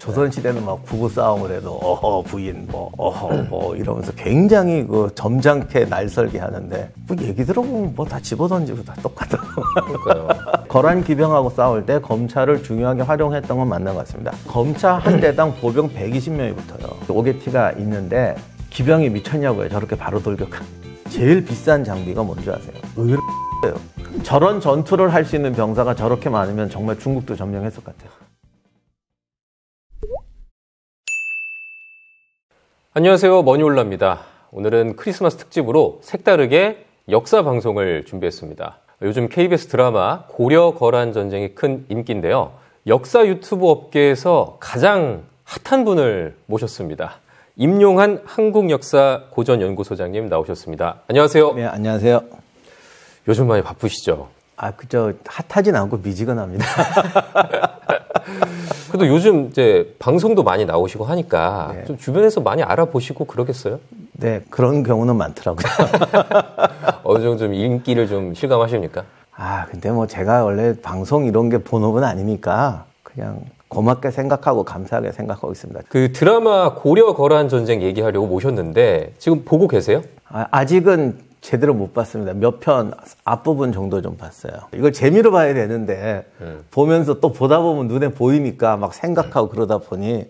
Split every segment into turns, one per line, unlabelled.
조선시대는 막 부부싸움을 해도 어허 부인 뭐 어허 뭐 이러면서 굉장히 그 점잖게 날설게 하는데 뭐 얘기 들어보면 뭐 다 집어던지고 다 똑같더라고요. 거란 기병하고 싸울 때 검차를 중요하게 활용했던 건 맞는 것 같습니다. 검차 한 대당 보병 120명이 붙어요. 오게티가 있는데 기병이 미쳤냐고요. 저렇게 바로 돌격한. 제일 비싼 장비가 뭔지 아세요? 의뢰예요. 저런 전투를 할 수 있는 병사가 저렇게 많으면 정말 중국도 점령했을 것 같아요.
안녕하세요. 머니올라입니다. 오늘은 크리스마스 특집으로 색다르게 역사 방송을 준비했습니다. 요즘 KBS 드라마 고려 거란 전쟁이 큰 인기인데요. 역사 유튜브 업계에서 가장 핫한 분을 모셨습니다. 임용한 한국역사 고전연구소장님 나오셨습니다. 안녕하세요.
네, 안녕하세요.
요즘 많이 바쁘시죠?
그저 핫하진 않고 미지근합니다.
그래도 요즘 이제 방송도 많이 나오시고 하니까
네.
좀 주변에서 많이 알아보시고 그러겠어요?
네, 그런 경우는 많더라고요.
어느 정도 좀 인기를 좀 실감하십니까?
근데 뭐 제가 원래 방송 이런 게 본업은 아니니까 그냥 고맙게 생각하고 감사하게 생각하고 있습니다.
그 드라마 고려 거란 전쟁 얘기하려고 모셨는데 지금 보고 계세요?
아직은 제대로 못 봤습니다. 몇 편 앞부분 정도 좀 봤어요. 이걸 재미로 봐야 되는데 보면서 또 보다 보면 눈에 보이니까 막 생각하고 그러다 보니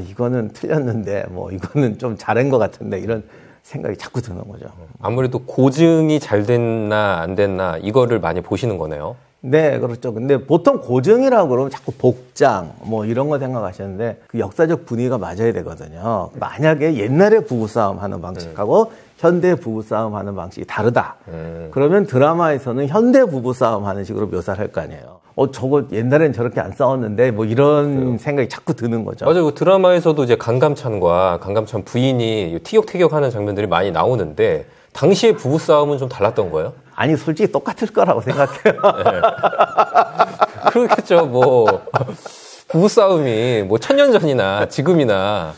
이거는 틀렸는데 뭐 이거는 좀 잘한 것 같은데 이런 생각이 자꾸 드는 거죠.
아무래도 고증이 잘 됐나 안 됐나 이거를 많이 보시는 거네요.
네, 그렇죠. 근데 보통 고증이라고 그러면 자꾸 복장 뭐 이런 거 생각하시는데 그 역사적 분위기가 맞아야 되거든요. 만약에 옛날에 부부싸움 하는 방식하고 현대 부부싸움 하는 방식이 다르다. 그러면 드라마에서는 현대 부부싸움 하는 식으로 묘사를 할 거 아니에요. 저거 옛날엔 저렇게 안 싸웠는데 뭐 이런 생각이 자꾸 드는 거죠.
맞아요. 그 드라마에서도 이제 강감찬과 강감찬 부인이 티격태격하는 장면들이 많이 나오는데 당시의 부부싸움은 좀 달랐던 거예요?
아니, 솔직히 똑같을 거라고 생각해요.
네. 그렇겠죠. 뭐 부부싸움이 뭐 1000년 전이나 지금이나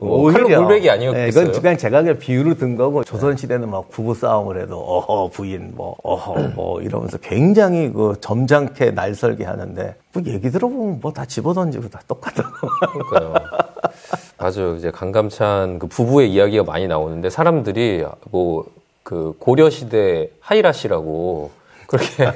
뭐 칼로 물베기 아니었겠어요?
이건 그냥 제가 그냥 비유로 든 거고 조선시대는 막 부부싸움을 해도 어허 부인 뭐 어허 뭐 이러면서 굉장히 그 점잖게 날설게 하는데 뭐 얘기 들어보면 뭐 다 집어던지고 다 똑같더라고요.
그러니까요. 맞아요. 이제 강감찬 그 부부의 이야기가 많이 나오는데 사람들이 뭐 그 고려시대 하이라시라고 그렇게.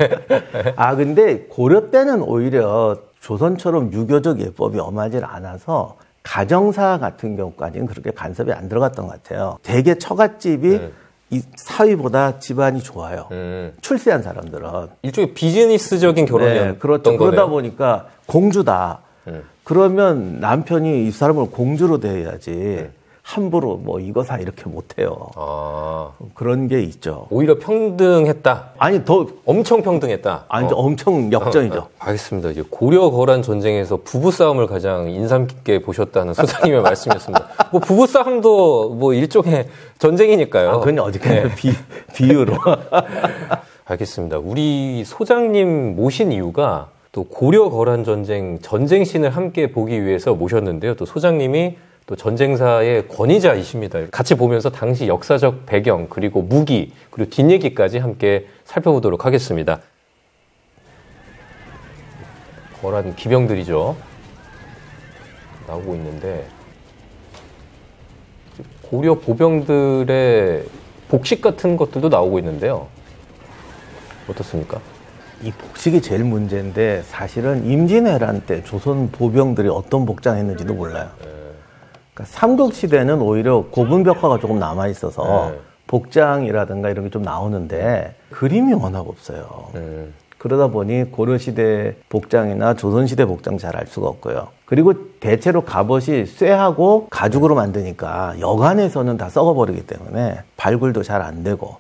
근데 고려 때는 오히려 조선처럼 유교적 예법이 엄하질 않아서 가정사 같은 경우까지는 그렇게 간섭이 안 들어갔던 것 같아요. 대개 처갓집이 이 사위보다 집안이 좋아요. 출세한 사람들은.
일종의 비즈니스적인 결혼이었던
네, 그렇죠.
거네요.
그러다 보니까 공주다. 그러면 남편이 이 사람을 공주로 대해야지 함부로 뭐 이거 사 이렇게 못해요. 그런 게 있죠.
오히려 평등했다.
아니 더
엄청 평등했다.
엄청 역전이죠.
알겠습니다. 이제 고려 거란 전쟁에서 부부 싸움을 가장 인상 깊게 보셨다는 소장님의 말씀이었습니다. 뭐 부부 싸움도 뭐 일종의 전쟁이니까요.
그건 어디까지 비유로.
알겠습니다. 우리 소장님 모신 이유가 또 고려 거란 전쟁 전쟁신을 함께 보기 위해서 모셨는데요. 또 소장님이 또 전쟁사의 권위자이십니다. 같이 보면서 당시 역사적 배경, 그리고 무기, 그리고 뒷얘기까지 함께 살펴보도록 하겠습니다. 거란 기병들이죠. 나오고 있는데 고려 보병들의 복식 같은 것들도 나오고 있는데요. 어떻습니까?
이 복식이 제일 문제인데 사실은 임진왜란 때 조선 보병들이 어떤 복장했는지도 몰라요. 그러니까 삼국시대는 오히려 고분벽화가 조금 남아있어서 복장이라든가 이런 게 좀 나오는데 그림이 워낙 없어요. 그러다 보니 고려시대 복장이나 조선시대 복장 잘 알 수가 없고요. 그리고 대체로 갑옷이 쇠하고 가죽으로 만드니까 여간에서는 다 썩어버리기 때문에 발굴도 잘 안 되고.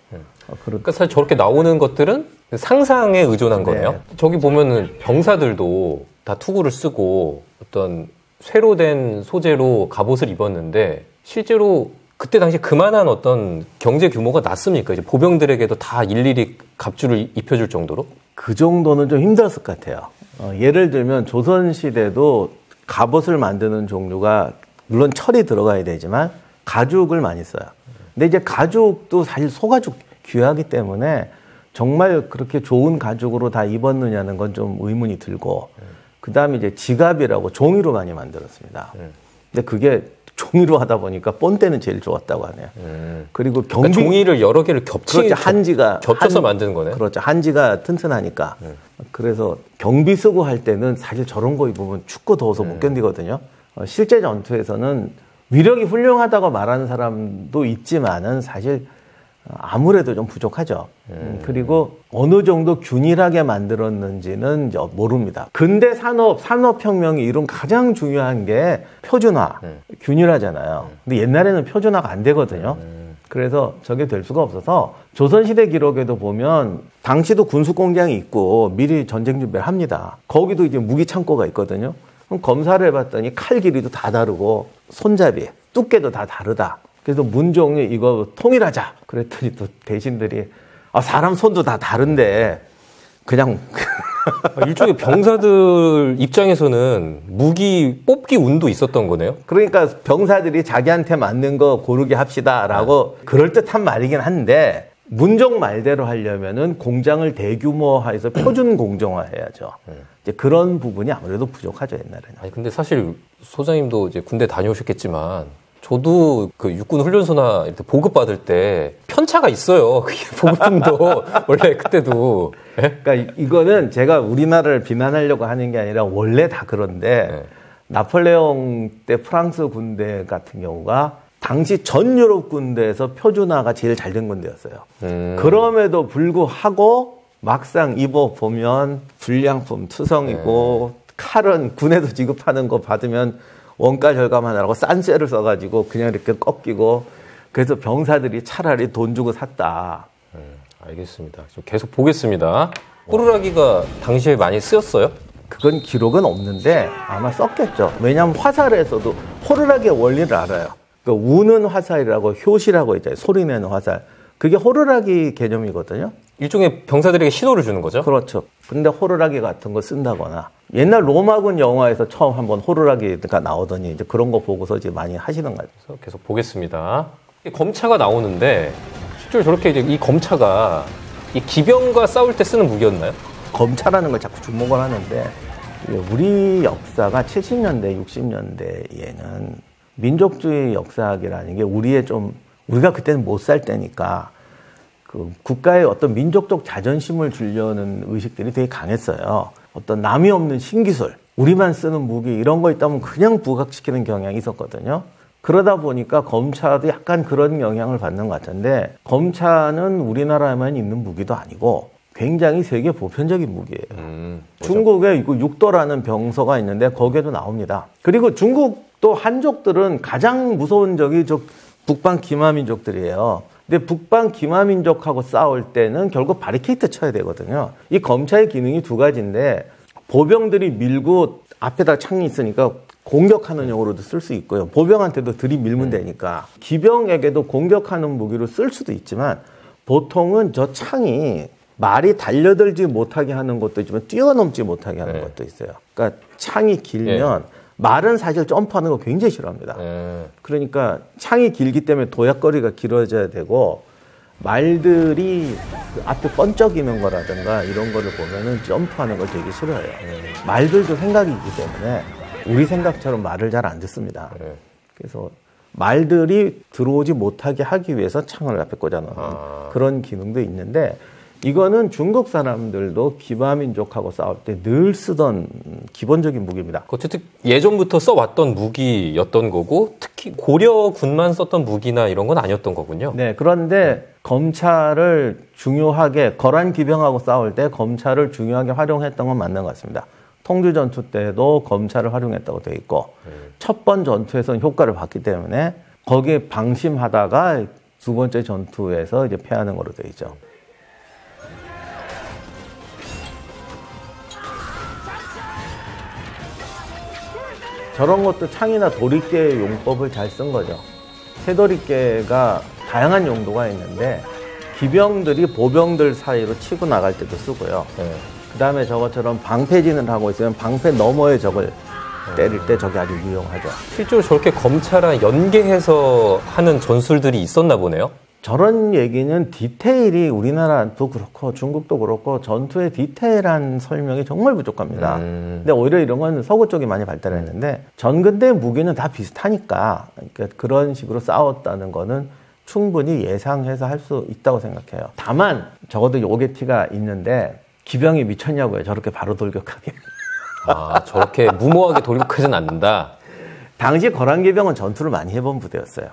그러니까 사실 저렇게 나오는 것들은 상상에 의존한 거네요. 저기 보면은 병사들도 다 투구를 쓰고 어떤 쇠로 된 소재로 갑옷을 입었는데 실제로 그때 당시 그만한 어떤 경제 규모가 났습니까? 이제 보병들에게도 다 일일이 갑주를 입혀줄 정도로?
그 정도는 좀 힘들었을 것 같아요. 예를 들면 조선시대도 갑옷을 만드는 종류가 물론 철이 들어가야 되지만 가죽을 많이 써요. 근데 이제 가죽도 사실 소가죽 귀하기 때문에 정말 그렇게 좋은 가죽으로 다 입었느냐는 건 좀 의문이 들고 그다음에 이제 지갑이라고 종이로 많이 만들었습니다. 근데 그게 종이로 하다 보니까 본때는 제일 좋았다고 하네요. 그리고
그러니까 종이를 여러 개를
그렇죠. 한지가
겹쳐서 만드는 거네.
그렇죠. 한지가 튼튼하니까. 그래서 경비 쓰고 할 때는 사실 저런 거 입으면 춥고 더워서 못 견디거든요. 실제 전투에서는 위력이 훌륭하다고 말하는 사람도 있지만은 사실 아무래도 좀 부족하죠. 그리고 어느 정도 균일하게 만들었는지는 모릅니다. 근대 산업혁명이 이룬 가장 중요한 게 표준화, 균일하잖아요. 근데 옛날에는 표준화가 안 되거든요. 그래서 저게 될 수가 없어서 조선시대 기록에도 보면 당시도 군수공장이 있고 미리 전쟁 준비를 합니다. 거기도 이제 무기 창고가 있거든요. 그럼 검사를 해봤더니 칼 길이도 다 다르고 손잡이, 두께도 다 다르다. 그래서 문종이 이거 통일하자. 그랬더니 또 대신들이 사람 손도 다 다른데 그냥
일종의 병사들 입장에서는 무기 뽑기 운도 있었던 거네요.
그러니까 병사들이 자기한테 맞는 거 고르게 합시다라고 그럴듯한 말이긴 한데 문종 말대로 하려면은 공장을 대규모화해서 표준 공정화해야죠. 이제 그런 부분이 아무래도 부족하죠, 옛날에는.
아니 근데 사실 소장님도 이제 군대 다녀오셨겠지만 저도 그 육군 훈련소나 이렇게 보급 받을 때 편차가 있어요. 그게 보급품도 원래 그때도.
그러니까 이거는 제가 우리나라를 비난하려고 하는 게 아니라 원래 다 그런데 나폴레옹 때 프랑스 군대 같은 경우가 당시 전 유럽 군대에서 표준화가 제일 잘 된 군대였어요. 그럼에도 불구하고 막상 입어보면 불량품 투성이고 칼은 군에서 지급하는 거 받으면 원가 절감하느라고 싼 쇠를 써가지고 그냥 이렇게 꺾이고 그래서 병사들이 차라리 돈 주고 샀다.
알겠습니다. 좀 계속 보겠습니다. 호루라기가 당시에 많이 쓰였어요?
그건 기록은 없는데 아마 썼겠죠. 왜냐하면 화살에서도 호루라기의 원리를 알아요. 그 우는 화살이라고 효시라고 있잖아요. 소리내는 화살. 그게 호루라기 개념이거든요.
일종의 병사들에게 신호를 주는 거죠?
그렇죠. 근데 호루라기 같은 거 쓴다거나 옛날 로마군 영화에서 처음 한번 호루라기가 나오더니 이제 그런 거 보고서 이제 많이 하시는 것 같아요.
계속 보겠습니다. 검차가 나오는데 실제로 저렇게 이제 이 검차가 이 기병과 싸울 때 쓰는 무기였나요?
검차라는 걸 자꾸 주목을 하는데 우리 역사가 70년대, 60년대에는 민족주의 역사학이라는 게 우리가 그때는 못 살 때니까 그 국가의 어떤 민족적 자존심을 주려는 의식들이 되게 강했어요. 어떤 남이 없는 신기술, 우리만 쓰는 무기 이런 거 있다면 그냥 부각시키는 경향이 있었거든요. 그러다 보니까 검차도 약간 그런 영향을 받는 것 같은데 검차는 우리나라에만 있는 무기도 아니고 굉장히 세계 보편적인 무기예요. 중국에 육도라는 병서가 있는데 거기에도 나옵니다. 그리고 중국도 한족들은 가장 무서운 적이 북방 기마민족들이에요. 근데 북방 기마민족하고 싸울 때는 결국 바리케이트 쳐야 되거든요. 이 검차의 기능이 두 가지인데 보병들이 밀고 앞에다 창이 있으니까 공격하는 용으로도 쓸 수 있고요. 보병한테도 들이밀면 되니까 기병에게도 공격하는 무기로 쓸 수도 있지만 보통은 저 창이 말이 달려들지 못하게 하는 것도 있지만 뛰어넘지 못하게 하는 것도 있어요. 그러니까 창이 길면 말은 사실 점프하는 거 굉장히 싫어합니다. 그러니까 창이 길기 때문에 도약거리가 길어져야 되고 말들이 그 앞에 번쩍이는 거라든가 이런 거를 보면은 점프하는 걸 되게 싫어해요. 말들도 생각이 있기 때문에 우리 생각처럼 말을 잘 안 듣습니다. 그래서 말들이 들어오지 못하게 하기 위해서 창을 앞에 꽂아놓는 그런 기능도 있는데 이거는 중국 사람들도 기마민족하고 싸울 때 늘 쓰던 기본적인 무기입니다.
어쨌든 예전부터 써왔던 무기였던 거고 특히 고려군만 썼던 무기나 이런 건 아니었던 거군요.
네, 그런데 검차를 중요하게 거란 기병하고 싸울 때 검차를 중요하게 활용했던 건 맞는 것 같습니다. 통주전투 때도 검차를 활용했다고 되어 있고 첫 번 전투에서는 효과를 봤기 때문에 거기에 방심하다가 두 번째 전투에서 이제 패하는 걸로 되어 있죠. 저런 것도 창이나 도리깨 용법을 잘 쓴 거죠. 새도리깨가 다양한 용도가 있는데 기병들이 보병들 사이로 치고 나갈 때도 쓰고요. 그 다음에 저것처럼 방패진을 하고 있으면 방패 너머에 적을 때릴 때 저게 아주 유용하죠.
실제로 저렇게 검차랑 연계해서 하는 전술들이 있었나 보네요.
저런 얘기는 디테일이 우리나라도 그렇고 중국도 그렇고 전투의 디테일한 설명이 정말 부족합니다. 근데 오히려 이런 건 서구 쪽이 많이 발달했는데 전근대 무기는 다 비슷하니까 그러니까 그런 식으로 싸웠다는 거는 충분히 예상해서 할 수 있다고 생각해요. 다만 적어도 요게 티가 있는데 기병이 미쳤냐고요. 저렇게 바로 돌격하게.
아, 저렇게 무모하게 돌격하진 않는다.
당시 거란기병은 전투를 많이 해본 부대였어요.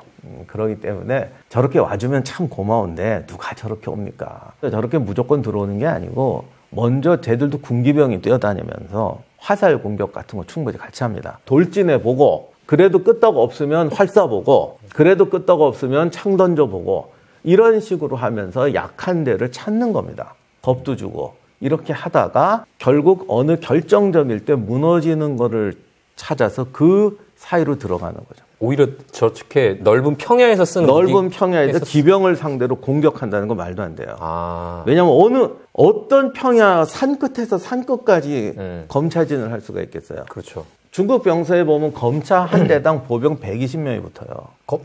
그렇기 때문에 저렇게 와주면 참 고마운데 누가 저렇게 옵니까? 저렇게 무조건 들어오는 게 아니고 먼저 쟤들도 군기병이 뛰어다니면서 화살 공격 같은 거 충분히 같이 합니다. 돌진해보고 그래도 끄떡 없으면 활 쏴보고 그래도 끄떡 없으면 창 던져보고 이런 식으로 하면서 약한 데를 찾는 겁니다. 겁도 주고 이렇게 하다가 결국 어느 결정점일 때 무너지는 거를 찾아서 그 사이로 들어가는 거죠.
오히려 저렇게 넓은 평야에서 쓰는
넓은 평야에서 기병을 상대로 공격한다는 건 말도 안 돼요.
아.
왜냐하면 어떤 평야 산 끝에서 산 끝까지 검차진을 할 수가 있겠어요.
그렇죠.
중국 병서에 보면 검차 한 대당 보병 120명이 붙어요.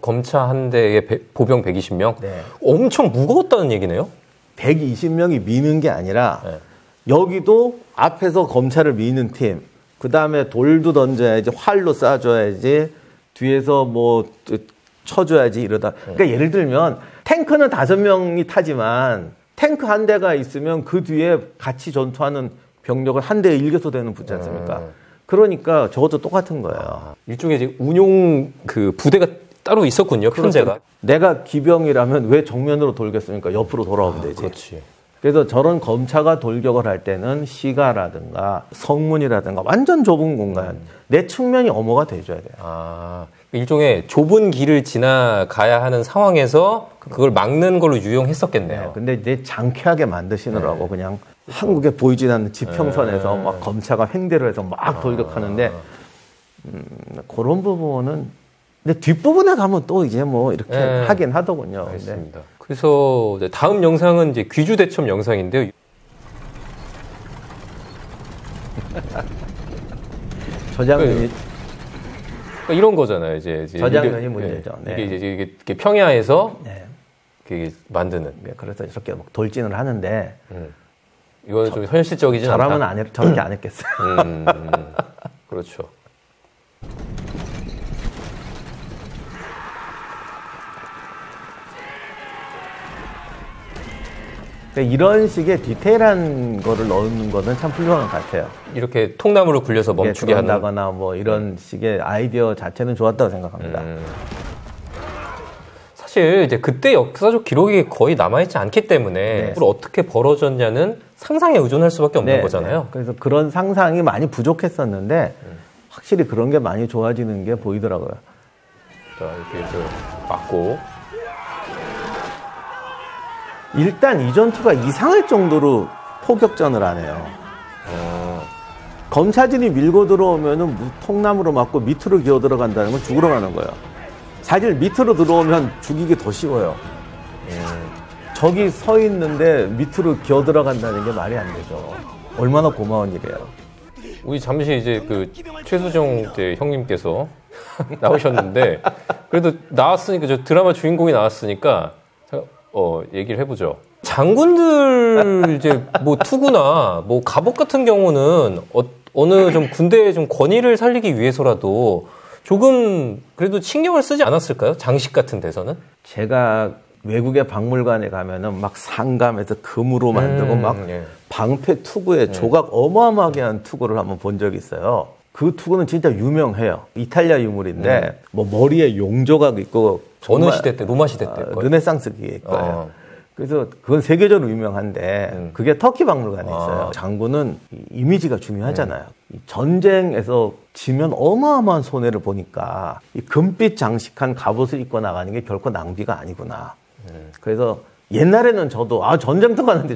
검차 한 대에 보병 120명?
네.
엄청 무거웠다는 얘기네요?
120명이 미는 게 아니라
네.
여기도 앞에서 검차를 미는 팀, 그 다음에 돌도 던져야지, 활로 쏴줘야지, 뒤에서 뭐 쳐줘야지 이러다. 그러니까 예를 들면 탱크는 5명이 타지만 탱크 한 대가 있으면 그 뒤에 같이 전투하는 병력을 한 대에 일개소 되는 붙지 않습니까? 그러니까 저것도 똑같은 거예요.
일종의 이제 운용 그 부대가 따로 있었군요, 편제가.
내가 기병이라면 왜 정면으로 돌겠습니까? 옆으로 돌아오면 되지.
그렇지.
그래서 저런 검차가 돌격을 할 때는 시가라든가 성문이라든가 완전 좁은 공간, 내 측면이 엄호가 돼줘야 돼요.
아, 일종의 좁은 길을 지나가야 하는 상황에서 그걸 막는 걸로 유용했었겠네요.
네, 근데 이제 장쾌하게 만드시느라고 그냥 한국에 보이진 않는 지평선에서 막 검차가 횡대를 해서 막 돌격하는데 그런 부분은 근데 뒷부분에 가면 또 이제 뭐 이렇게 하긴 하더군요.
알겠습니다. 그래서 이제 다음 영상은 이제 귀주대첩 영상인데요.
저 장면이
그러니까 이런 거잖아요. 이제
저 장면이 문제죠.
네. 이게 평야에서 이게 만드는.
네, 그래서 이렇게 막 돌진을 하는데
이거 좀 현실적이진 않다.
저라면 저렇게 안 했겠어요.
그렇죠.
이런 식의 디테일한 거를 넣는 거는 참 훌륭한 것 같아요.
이렇게 통나무로 굴려서 멈추게
한다거나 뭐 이런 식의 아이디어 자체는 좋았다고 생각합니다.
사실 이제 그때 역사적 기록이 거의 남아있지 않기 때문에 어떻게 벌어졌냐는 상상에 의존할 수밖에 없는 거잖아요.
네. 그래서 그런 상상이 많이 부족했었는데 확실히 그런 게 많이 좋아지는 게 보이더라고요.
자, 이렇게 맞고.
일단 이 전투가 이상할 정도로 포격전을 안 해요. 검차진이 밀고 들어오면은 통나무로 맞고 밑으로 기어 들어간다는 건 죽으러 가는 거예요. 사실 밑으로 들어오면 죽이기 더 쉬워요. 저기 서 있는데 밑으로 기어 들어간다는 게 말이 안 되죠. 얼마나 고마운 일이에요.
우리 잠시 이제 그 최수정 형님께서 나오셨는데 그래도 나왔으니까 저 드라마 주인공이 나왔으니까 얘기를 해보죠. 장군들 이제 뭐 투구나 뭐 갑옷 같은 경우는 어느 좀 군대의 좀 권위를 살리기 위해서라도 조금 그래도 신경을 쓰지 않았을까요? 장식 같은 데서는?
제가 외국의 박물관에 가면은 막 상감해서 금으로 만들고 막 방패 투구에 조각 어마어마하게 한 투구를 한번 본 적이 있어요. 그 투구는 진짜 유명해요. 이탈리아 유물인데 뭐 머리에 용조각 있고
어느 시대 때? 로마 시대 때?
르네상스기일 거예요. 그래서 그건 세계적으로 유명한데 그게 터키 박물관에 있어요. 장군은 이미지가 중요하잖아요. 전쟁에서 지면 어마어마한 손해를 보니까 이 금빛 장식한 갑옷을 입고 나가는 게 결코 낭비가 아니구나. 그래서 옛날에는 저도 전쟁터 가는데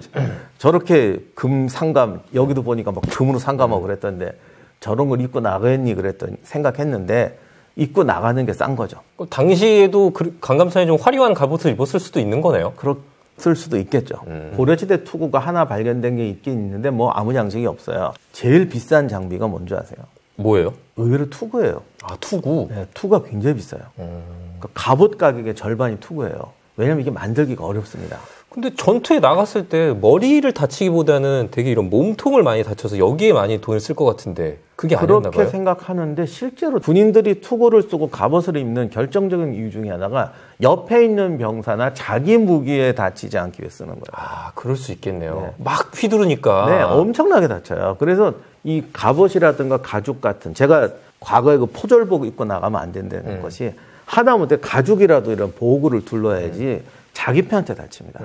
저렇게 금 상감 여기도 보니까 막 금으로 상감하고 그랬던데 저런 걸 입고 나가겠니 그랬더니 생각했는데 입고 나가는 게 싼 거죠.
당시에도 강감찬이 좀 화려한 갑옷을 입었을 수도 있는 거네요.
그랬을 수도 있겠죠. 고려시대 투구가 하나 발견된 게 있긴 있는데 뭐 아무 장식이 없어요. 제일 비싼 장비가 뭔지 아세요?
뭐예요?
의외로 투구예요.
아, 투구?
네, 투구가 굉장히 비싸요. 그러니까 갑옷 가격의 절반이 투구예요. 왜냐면 이게 만들기가 어렵습니다.
근데 전투에 나갔을 때 머리를 다치기보다는 되게 이런 몸통을 많이 다쳐서 여기에 많이 돈을 쓸 것 같은데 그게 아니었나 봐요?
그렇게 생각하는데 실제로 군인들이 투구를 쓰고 갑옷을 입는 결정적인 이유 중에 하나가 옆에 있는 병사나 자기 무기에 다치지 않기 위해 쓰는 거예요.
아, 그럴 수 있겠네요.
네.
막 휘두르니까.
네, 엄청나게 다쳐요. 그래서 이 갑옷이라든가 가죽 같은, 제가 과거에 그 포졸복 입고 나가면 안 된다는 것이 하다못해 가죽이라도 이런 보호구를 둘러야지 자기 편한테 다칩니다.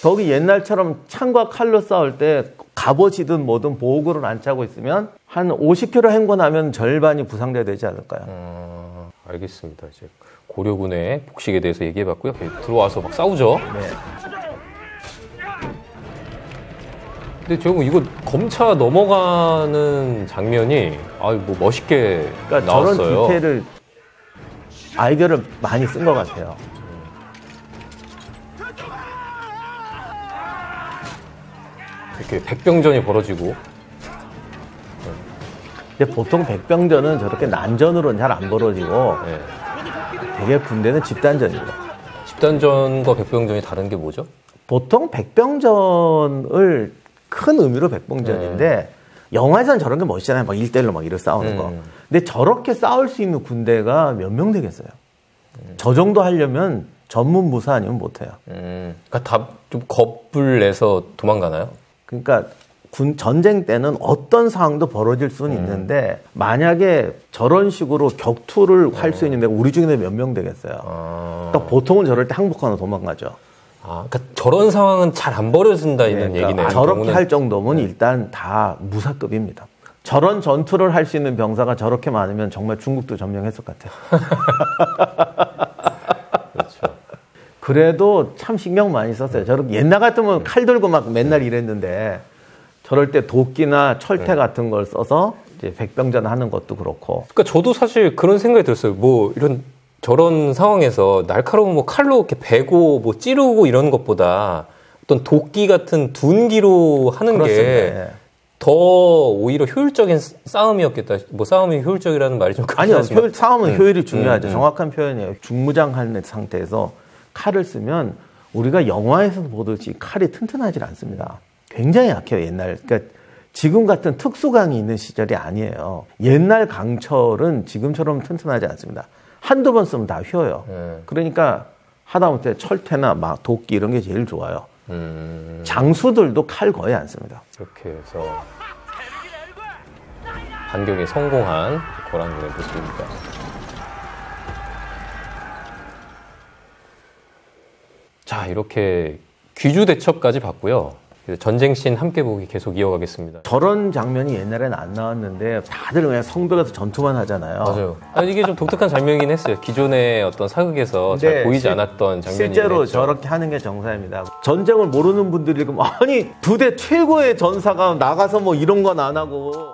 더욱이 옛날처럼 창과 칼로 싸울 때 갑옷이든 뭐든 보호구를 안 차고 있으면 한 50km 행군하면 절반이 부상돼야 되지 않을까요?
알겠습니다. 이제 고려군의 복식에 대해서 얘기해봤고요. 들어와서 막 싸우죠.
네.
근데 저 이거 검차 넘어가는 장면이 뭐 멋있게
그러니까
나왔어요.
저런 디테일을 아이디어를 많이 쓴 것 같아요.
이렇게 백병전이 벌어지고.
근데 보통 백병전은 저렇게 난전으로는 잘 안 벌어지고
네.
되게 군대는 집단전입니다.
집단전과 백병전이 다른 게 뭐죠?
보통 백병전을 큰 의미로 백병전인데 영화에서는 저런 게 멋있잖아요. 막 1대1로 막 이렇게 싸우는 거. 근데 저렇게 싸울 수 있는 군대가 몇 명 되겠어요? 저 정도 하려면 전문 무사 아니면 못해요.
그러니까 다 좀 겁을 내서 도망가나요?
그러니까 전쟁 때는 어떤 상황도 벌어질 수는 있는데 만약에 저런 식으로 격투를 할 수 있는 데가 우리 중에 몇 명 되겠어요. 그러니까 보통은 저럴 때 항복하고 도망가죠.
그러니까 저런 상황은 잘 안 벌어진다 이런
그러니까
얘기네요.
저렇게 할 정도면 일단 다 무사급입니다. 저런 전투를 할 수 있는 병사가 저렇게 많으면 정말 중국도 점령했을 것 같아요.
그렇죠.
그래도 참 신경 많이 썼어요. 저렇게 옛날 같으면 칼 들고 막 맨날 이랬는데 저럴 때 도끼나 철퇴 같은 걸 써서 이제 백병전 하는 것도 그렇고.
그러니까 저도 사실 그런 생각이 들었어요. 뭐 저런 상황에서 날카로운 뭐 칼로 이렇게 베고 뭐 찌르고 이런 것보다 어떤 도끼 같은 둔기로 하는 게 더 오히려 효율적인 싸움이었겠다. 뭐 싸움이 효율적이라는 말이 좀
아니요.
하지만.
싸움은 효율이 중요하죠. 정확한 표현이에요. 중무장하는 상태에서 칼을 쓰면 우리가 영화에서 보듯이 칼이 튼튼하지 않습니다. 굉장히 약해요. 옛날. 그러니까 지금 같은 특수강이 있는 시절이 아니에요. 옛날 강철은 지금처럼 튼튼하지 않습니다. 한두 번 쓰면 다 휘어요. 그러니까 하다못해 철퇴나 막 도끼 이런 게 제일 좋아요. 장수들도 칼 거의 안 씁니다.
이렇게 해서 반격에 성공한 고란군의 모습입니다. 자, 이렇게 귀주대첩까지 봤고요. 전쟁씬 함께 보기 계속 이어가겠습니다.
저런 장면이 옛날에는 안 나왔는데 다들 그냥 성벽에서 전투만 하잖아요.
맞아요. 이게 좀 독특한 장면이긴 했어요. 기존의 어떤 사극에서 잘 보이지 않았던 장면이긴
실제로
했죠.
저렇게 하는 게 정사입니다. 전쟁을 모르는 분들이 아니 부대 최고의 전사가 나가서 뭐 이런 건 안 하고